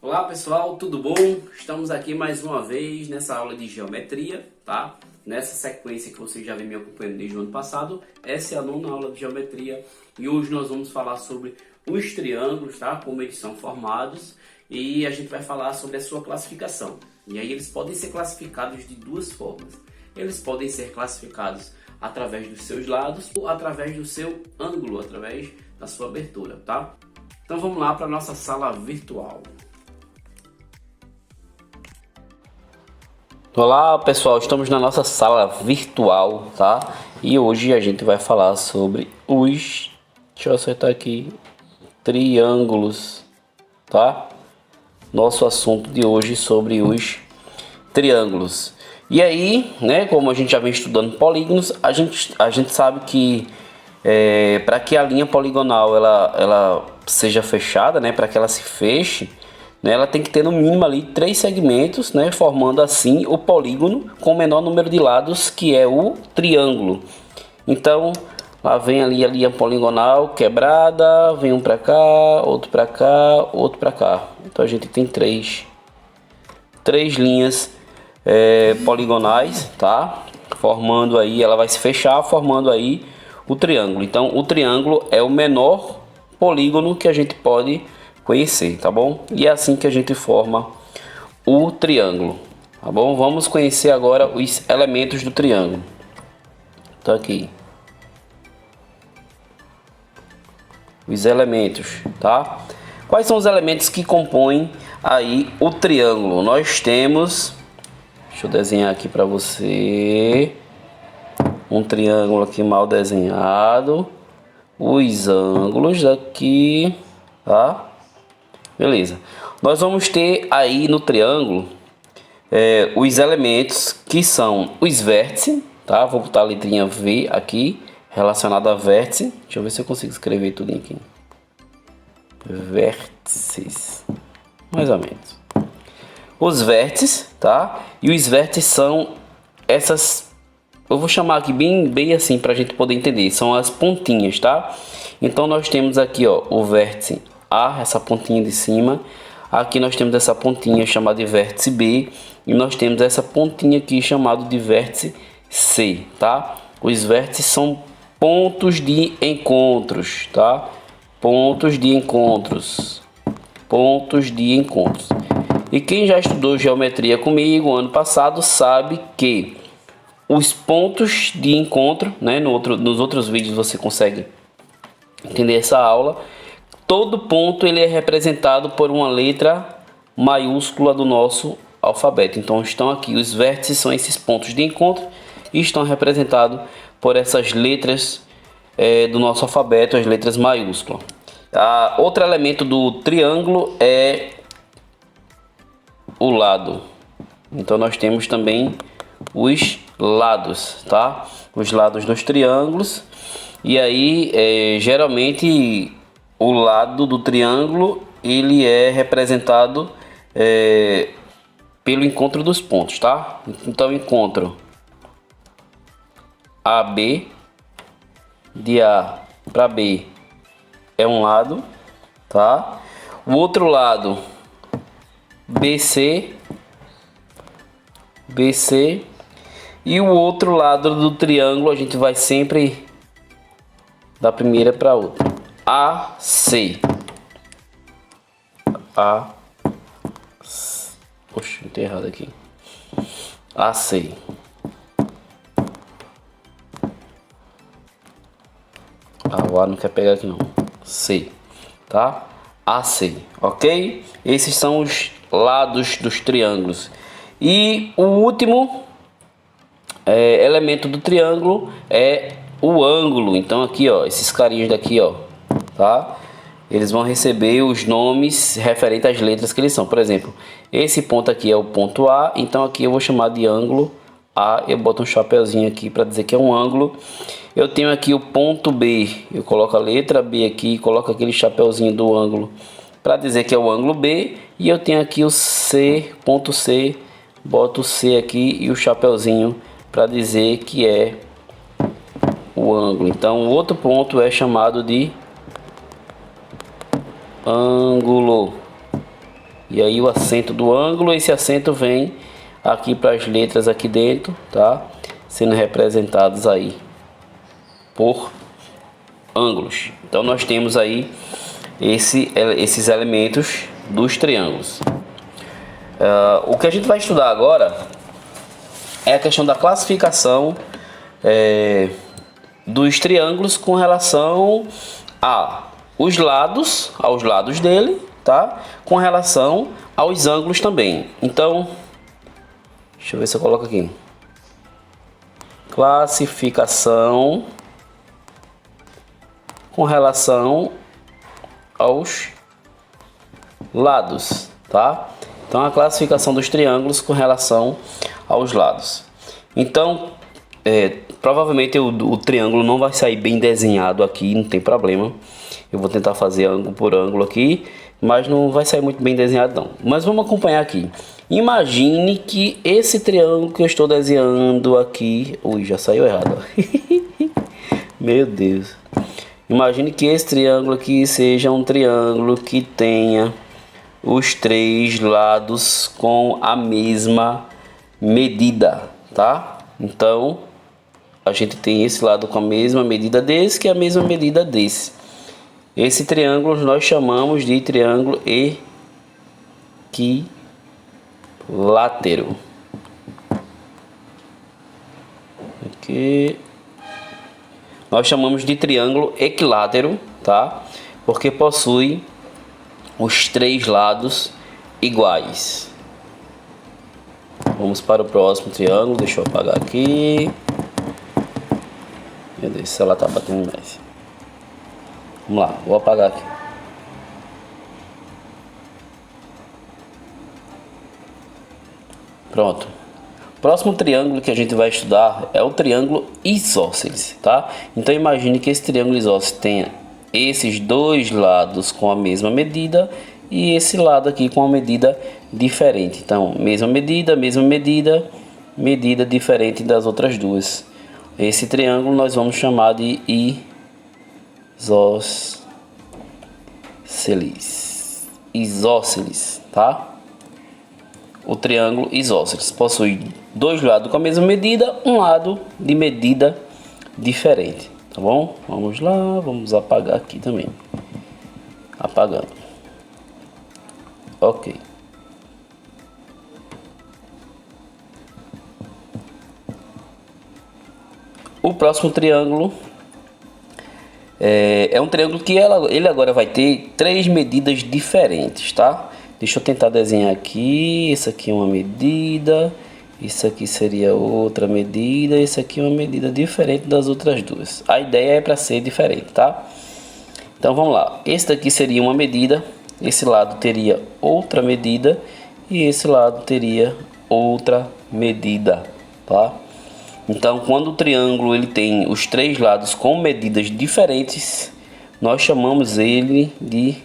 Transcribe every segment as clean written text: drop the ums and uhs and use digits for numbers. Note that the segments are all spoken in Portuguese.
Olá pessoal, tudo bom? Estamos aqui mais uma vez nessa aula de geometria, tá? Nessa sequência que vocês já vem me acompanhando desde o ano passado. Essa é a nona aula de geometria e hoje nós vamos falar sobre os triângulos, tá? Como eles são formados e a gente vai falar sobre a sua classificação. E aí eles podem ser classificados de duas formas. Eles podem ser classificados através dos seus lados ou através do seu ângulo, através da sua abertura, tá? Então vamos lá para a nossa sala virtual. Olá pessoal, estamos na nossa sala virtual, tá? E hoje a gente vai falar sobre deixa eu acertar aqui, triângulos, tá? Nosso assunto de hoje sobre os triângulos. E aí, né, como a gente já vem estudando polígonos, a gente sabe que para que a linha poligonal ela seja fechada, né, para que ela se feche, ela tem que ter no mínimo ali 3 segmentos, né, formando assim o polígono com o menor número de lados, que é o triângulo. Então, lá vem ali a linha poligonal quebrada, vem um para cá, outro para cá, outro para cá. Então a gente tem três linhas poligonais, tá? Formando aí, ela vai se fechar, formando aí o triângulo. Então, o triângulo é o menor polígono que a gente pode conhecer, tá bom? E é assim que a gente forma o triângulo, tá bom? Vamos conhecer agora os elementos do triângulo. Tá aqui os elementos, tá? Quais são os elementos que compõem aí o triângulo? Nós temos, deixa eu desenhar aqui para você um triângulo aqui mal desenhado, os ângulos aqui, tá? Beleza. Nós vamos ter aí no triângulo os elementos que são os vértices, tá? Vou botar a letrinha V aqui, relacionada a vértice. Deixa eu ver se eu consigo escrever tudo aqui. Vértices, mais ou menos. Os vértices, tá? E os vértices são essas, eu vou chamar aqui bem assim para a gente poder entender. São as pontinhas, tá? Então nós temos aqui, ó, o vértice A, essa pontinha de cima. Aqui nós temos essa pontinha chamada de vértice B. E nós temos essa pontinha aqui chamada de vértice C, tá? Os vértices são pontos de encontros, tá? Pontos de encontros. Pontos de encontros. E quem já estudou geometria comigo ano passado sabe que os pontos de encontro, né? Nos outros vídeos você consegue entender essa aula. Todo ponto ele é representado por uma letra maiúscula do nosso alfabeto. Então estão aqui, os vértices são esses pontos de encontro e estão representados por essas letras do nosso alfabeto, as letras maiúsculas. Outro elemento do triângulo é o lado. Então nós temos também os lados, tá? Os lados dos triângulos. E aí geralmente o lado do triângulo ele é representado pelo encontro dos pontos, tá? Então encontro AB, de A para B é um lado, tá? O outro lado BC e o outro lado do triângulo a gente vai sempre da primeira para outra. AC. Poxa, não tem errado aqui. AC. O A não quer pegar aqui não. C, tá? AC, ok? Esses são os lados dos triângulos. E o último elemento do triângulo é o ângulo. Então aqui, ó, esses carinhos daqui, ó, tá? Eles vão receber os nomes referentes às letras que eles são. Por exemplo, esse ponto aqui é o ponto A, então aqui eu vou chamar de ângulo A. Eu boto um chapeuzinho aqui para dizer que é um ângulo. Eu tenho aqui o ponto B, eu coloco a letra B aqui e coloco aquele chapeuzinho do ângulo para dizer que é o ângulo B. E eu tenho aqui o C, ponto C, boto o C aqui e o chapeuzinho para dizer que é o ângulo. Então o outro ponto é chamado de ângulo. E aí o acento do ângulo, esse acento vem aqui para as letras aqui dentro, tá? Sendo representados aí por ângulos. Então nós temos aí esses elementos dos triângulos. O que a gente vai estudar agora é a questão da classificação dos triângulos com relação aos lados dele, tá? Com relação aos ângulos também. Então, deixa eu ver se eu coloco aqui. Classificação com relação aos lados, tá? Então, a classificação dos triângulos com relação aos lados. Então, provavelmente o triângulo não vai sair bem desenhado aqui, não tem problema. Eu vou tentar fazer ângulo por ângulo aqui, mas não vai sair muito bem desenhado não. Mas vamos acompanhar aqui. Imagine que esse triângulo que eu estou desenhando aqui... Ui, já saiu errado. Meu Deus. Imagine que esse triângulo aqui seja um triângulo que tenha os três lados com a mesma medida, tá? Então, a gente tem esse lado com a mesma medida desse, que é a mesma medida desse. Esse triângulo nós chamamos de triângulo equilátero. Aqui nós chamamos de triângulo equilátero, tá? Porque possui os três lados iguais. Vamos para o próximo triângulo. Deixa eu apagar aqui. Meu Deus, se ela tá batendo mais. Vamos lá, vou apagar aqui. Pronto. Próximo triângulo que a gente vai estudar é o triângulo isósceles, tá? Então imagine que esse triângulo isósceles tenha esses dois lados com a mesma medida e esse lado aqui com uma medida diferente. Então, mesma medida, medida diferente das outras duas. Esse triângulo nós vamos chamar de isósceles, tá? O triângulo isósceles possui dois lados com a mesma medida, um lado de medida diferente, tá bom? Vamos lá, vamos apagar aqui também. Apagando. Ok. O próximo triângulo é um triângulo que ele agora vai ter três medidas diferentes, tá? Deixa eu tentar desenhar aqui. Isso aqui é uma medida, isso aqui seria outra medida, isso aqui é uma medida diferente das outras duas. A ideia é para ser diferente, tá? Então vamos lá. Esse daqui seria uma medida, esse lado teria outra medida e esse lado teria outra medida, tá? Então, quando o triângulo ele tem os três lados com medidas diferentes, nós chamamos ele de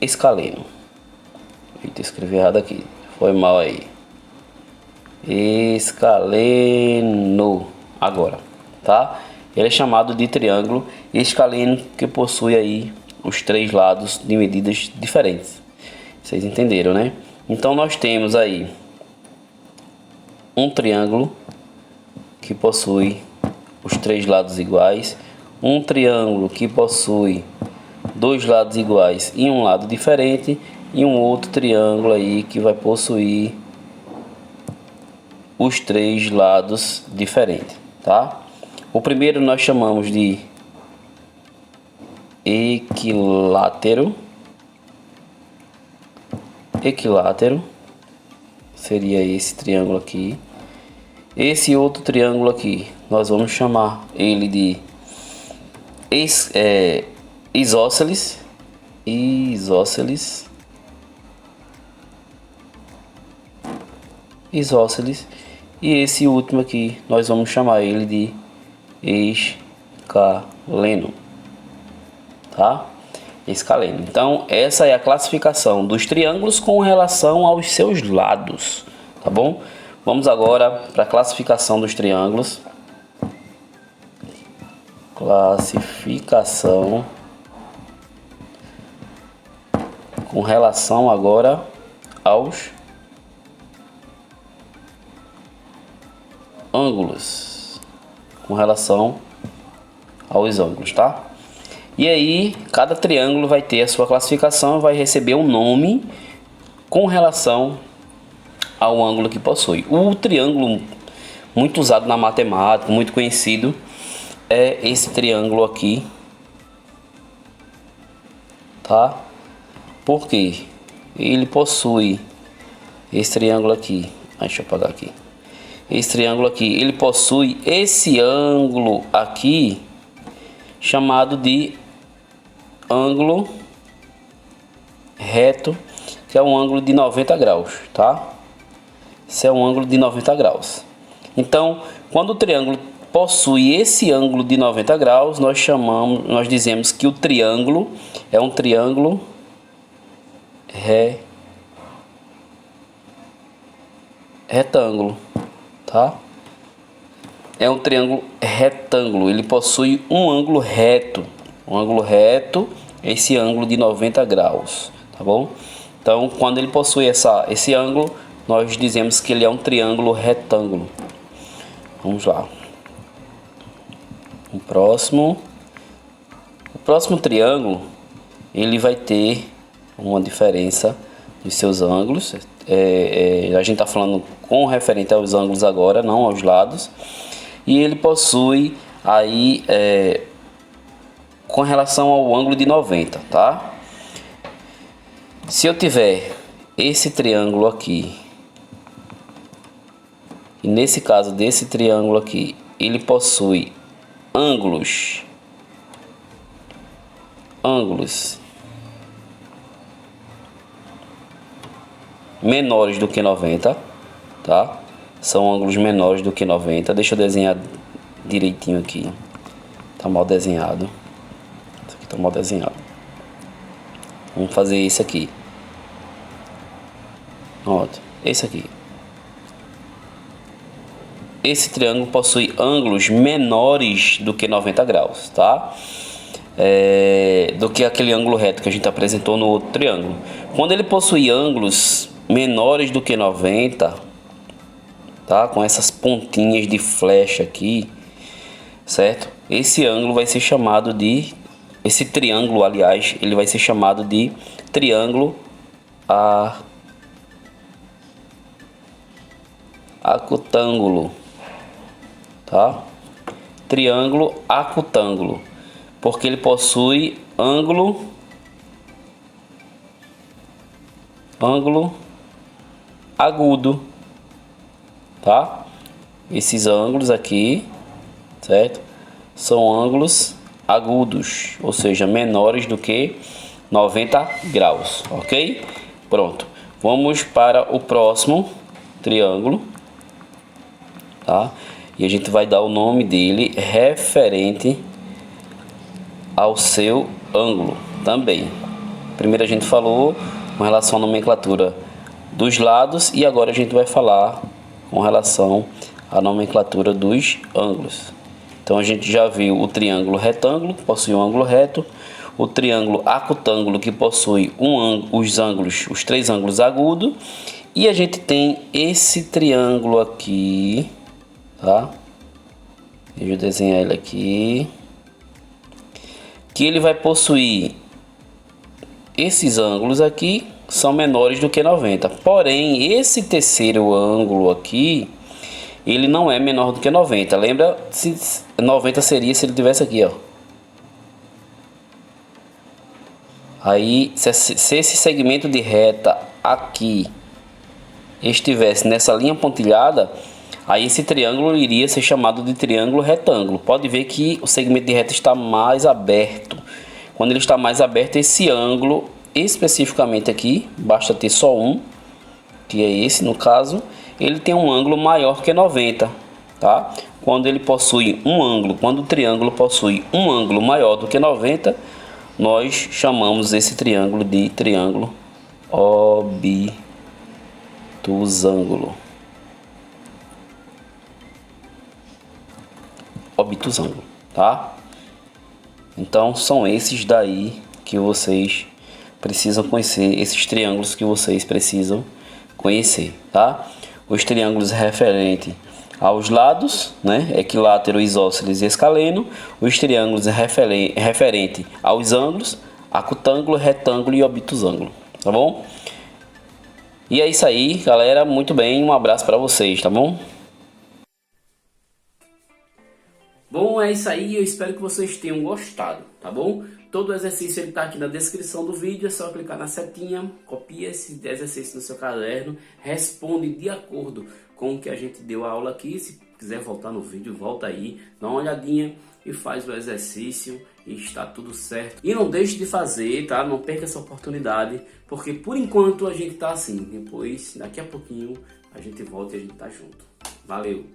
escaleno. Eita, escrevi errado aqui. Foi mal aí. Escaleno. Agora, tá? Ele é chamado de triângulo escaleno, que possui aí os três lados de medidas diferentes. Vocês entenderam, né? Então, nós temos aí um triângulo que possui os três lados iguais, um triângulo que possui dois lados iguais e um lado diferente, e um outro triângulo aí que vai possuir os três lados diferentes, tá? O primeiro nós chamamos de equilátero. Equilátero seria esse triângulo aqui. Esse outro triângulo aqui, nós vamos chamar ele de isósceles. E esse último aqui, nós vamos chamar ele de escaleno, tá? Escaleno. Então, essa é a classificação dos triângulos com relação aos seus lados, tá bom? Vamos agora para a classificação dos triângulos. Classificação com relação agora aos ângulos, com relação aos ângulos, tá? E aí, cada triângulo vai ter a sua classificação, vai receber um nome com relação ao ângulo que possui. O triângulo muito usado na matemática, muito conhecido, é esse triângulo aqui, tá? Porque ele possui esse triângulo aqui. Deixa eu apagar aqui. Esse triângulo aqui, ele possui esse ângulo aqui, chamado de ângulo reto, que é um ângulo de 90 graus, tá? Esse é um ângulo de 90 graus. Então, quando o triângulo possui esse ângulo de 90 graus, nós dizemos que o triângulo é um triângulo retângulo, tá? É um triângulo retângulo, ele possui um ângulo reto. Um ângulo reto, esse ângulo de 90 graus, tá bom? Então, quando ele possui esse ângulo, nós dizemos que ele é um triângulo retângulo. Vamos lá. O próximo triângulo, ele vai ter uma diferença dos seus ângulos. A gente está falando com referente aos ângulos agora, não aos lados. E ele possui aí com relação ao ângulo de 90, tá? Se eu tiver esse triângulo aqui, e nesse caso desse triângulo aqui, ele possui ângulos menores do que 90, tá? São ângulos menores do que 90. Deixa eu desenhar direitinho aqui. Tá mal desenhado. Isso aqui tá mal desenhado. Vamos fazer esse aqui. Pronto, esse aqui. Esse triângulo possui ângulos menores do que 90 graus, tá? Do que aquele ângulo reto que a gente apresentou no outro triângulo. Quando ele possui ângulos menores do que 90, tá? Com essas pontinhas de flecha aqui, certo? Esse ângulo vai ser chamado de... Esse triângulo, aliás, ele vai ser chamado de triângulo acutângulo, tá? Triângulo acutângulo, porque ele possui ângulo agudo, tá? Esses ângulos aqui, certo? São ângulos agudos, ou seja, menores do que 90 graus, ok? Pronto, vamos para o próximo triângulo, tá? E a gente vai dar o nome dele referente ao seu ângulo também. Primeiro a gente falou com relação à nomenclatura dos lados e agora a gente vai falar com relação à nomenclatura dos ângulos. Então a gente já viu o triângulo retângulo, que possui um ângulo reto, o triângulo acutângulo, que possui os três ângulos agudos, e a gente tem esse triângulo aqui, tá? Deixa eu desenhar ele aqui, que ele vai possuir esses ângulos aqui, são menores do que 90. Porém, esse terceiro ângulo aqui, ele não é menor do que 90. Lembra? 90 seria se ele tivesse aqui, ó. Aí, se esse segmento de reta aqui estivesse nessa linha pontilhada, aí esse triângulo iria ser chamado de triângulo retângulo. Pode ver que o segmento de reta está mais aberto. Quando ele está mais aberto, esse ângulo, especificamente aqui, basta ter só um, que é esse no caso, ele tem um ângulo maior que 90, tá? Quando ele possui um ângulo, quando o triângulo possui um ângulo maior do que 90, nós chamamos esse triângulo de triângulo obtusângulo. Obtusângulo, tá? Então são esses daí que vocês precisam conhecer esses triângulos que vocês precisam conhecer, tá? Os triângulos referentes aos lados, né? Equilátero, isósceles e escaleno. Os triângulos referente aos ângulos, acutângulo, retângulo e obtusângulo, tá bom? E é isso aí, galera. Muito bem, um abraço para vocês, tá bom? Bom, é isso aí, eu espero que vocês tenham gostado, tá bom? Todo o exercício ele tá aqui na descrição do vídeo, é só clicar na setinha, copia esse exercício no seu caderno, responde de acordo com o que a gente deu a aula aqui. Se quiser voltar no vídeo, volta aí, dá uma olhadinha e faz o exercício e está tudo certo. E não deixe de fazer, tá? Não perca essa oportunidade, porque por enquanto a gente tá assim, depois, daqui a pouquinho, a gente volta e a gente tá junto. Valeu!